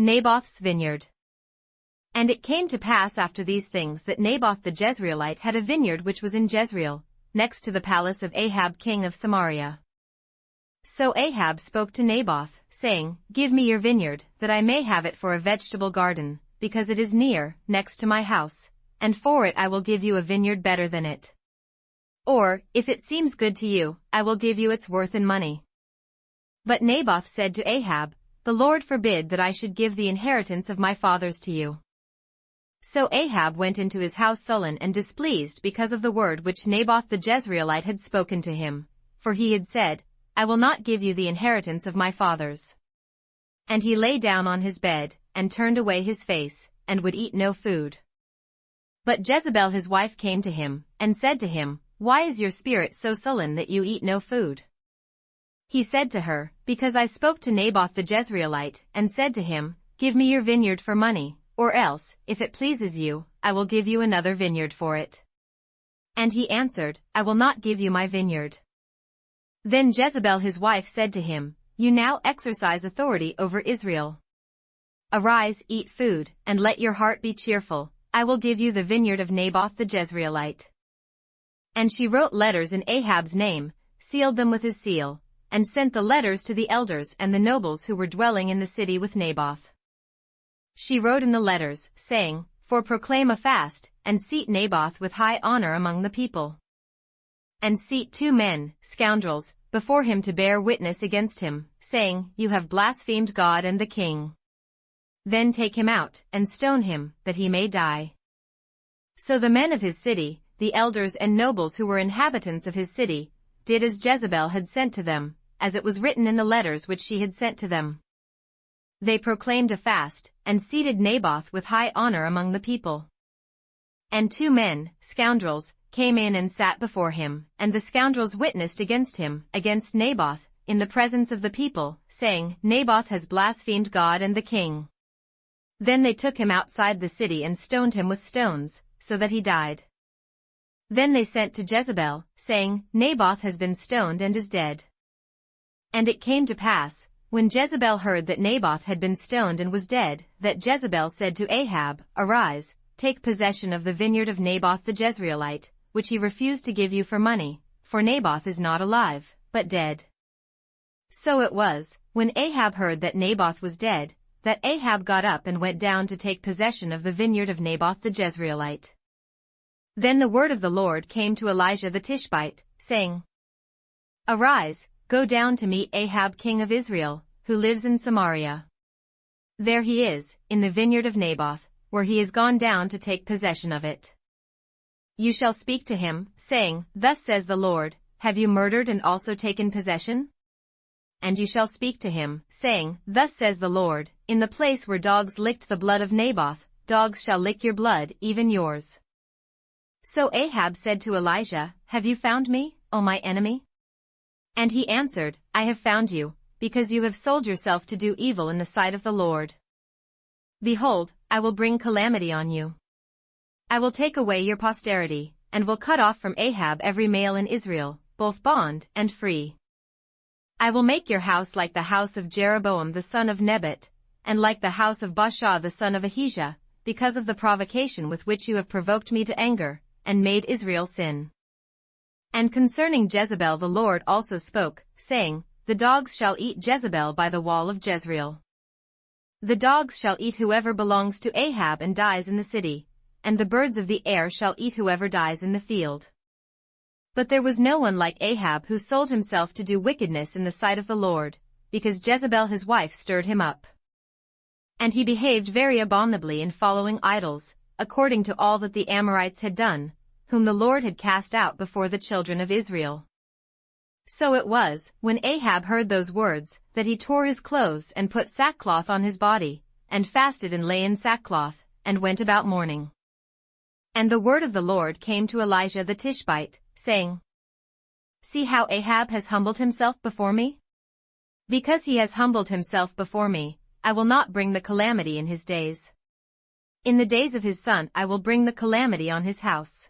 Naboth's vineyard. And it came to pass after these things that Naboth the Jezreelite had a vineyard which was in Jezreel, next to the palace of Ahab king of Samaria. So Ahab spoke to Naboth, saying, Give me your vineyard, that I may have it for a vegetable garden, because it is near, next to my house, and for it I will give you a vineyard better than it. Or, if it seems good to you, I will give you its worth in money. But Naboth said to Ahab, The Lord forbid that I should give the inheritance of my fathers to you. So Ahab went into his house sullen and displeased because of the word which Naboth the Jezreelite had spoken to him, for he had said, I will not give you the inheritance of my fathers. And he lay down on his bed, and turned away his face, and would eat no food. But Jezebel his wife came to him, and said to him, Why is your spirit so sullen that you eat no food? He said to her, Because I spoke to Naboth the Jezreelite, and said to him, Give me your vineyard for money, or else, if it pleases you, I will give you another vineyard for it. And he answered, I will not give you my vineyard. Then Jezebel his wife said to him, You now exercise authority over Israel. Arise, eat food, and let your heart be cheerful, I will give you the vineyard of Naboth the Jezreelite. And she wrote letters in Ahab's name, sealed them with his seal, and sent the letters to the elders and the nobles who were dwelling in the city with Naboth. She wrote in the letters, saying, For proclaim a fast, and seat Naboth with high honor among the people. And seat 2 men, scoundrels, before him to bear witness against him, saying, You have blasphemed God and the king. Then take him out, and stone him, that he may die. So the men of his city, the elders and nobles who were inhabitants of his city, did as Jezebel had sent to them, as it was written in the letters which she had sent to them. They proclaimed a fast, and seated Naboth with high honor among the people. And 2 men, scoundrels, came in and sat before him, and the scoundrels witnessed against him, against Naboth, in the presence of the people, saying, Naboth has blasphemed God and the king. Then they took him outside the city and stoned him with stones, so that he died. Then they sent to Jezebel, saying, Naboth has been stoned and is dead. And it came to pass, when Jezebel heard that Naboth had been stoned and was dead, that Jezebel said to Ahab, Arise, take possession of the vineyard of Naboth the Jezreelite, which he refused to give you for money, for Naboth is not alive, but dead. So it was, when Ahab heard that Naboth was dead, that Ahab got up and went down to take possession of the vineyard of Naboth the Jezreelite. Then the word of the Lord came to Elisha the Tishbite, saying, Arise, go down to meet Ahab king of Israel, who lives in Samaria. There he is, in the vineyard of Naboth, where he is gone down to take possession of it. You shall speak to him, saying, Thus says the Lord, Have you murdered and also taken possession? And you shall speak to him, saying, Thus says the Lord, In the place where dogs licked the blood of Naboth, dogs shall lick your blood, even yours. So Ahab said to Elisha, Have you found me, O my enemy? And he answered, I have found you, because you have sold yourself to do evil in the sight of the Lord. Behold, I will bring calamity on you. I will take away your posterity, and will cut off from Ahab every male in Israel, both bond and free. I will make your house like the house of Jeroboam the son of Nebat, and like the house of Baasha the son of Ahijah, because of the provocation with which you have provoked me to anger, and made Israel sin. And concerning Jezebel the Lord also spoke, saying, The dogs shall eat Jezebel by the wall of Jezreel. The dogs shall eat whoever belongs to Ahab and dies in the city, and the birds of the air shall eat whoever dies in the field. But there was no one like Ahab who sold himself to do wickedness in the sight of the Lord, because Jezebel his wife stirred him up. And he behaved very abominably in following idols, according to all that the Amorites had done, whom the Lord had cast out before the children of Israel. So it was, when Ahab heard those words, that he tore his clothes and put sackcloth on his body, and fasted and lay in sackcloth, and went about mourning. And the word of the Lord came to Elisha the Tishbite, saying, See how Ahab has humbled himself before me? Because he has humbled himself before me, I will not bring the calamity in his days. In the days of his son I will bring the calamity on his house.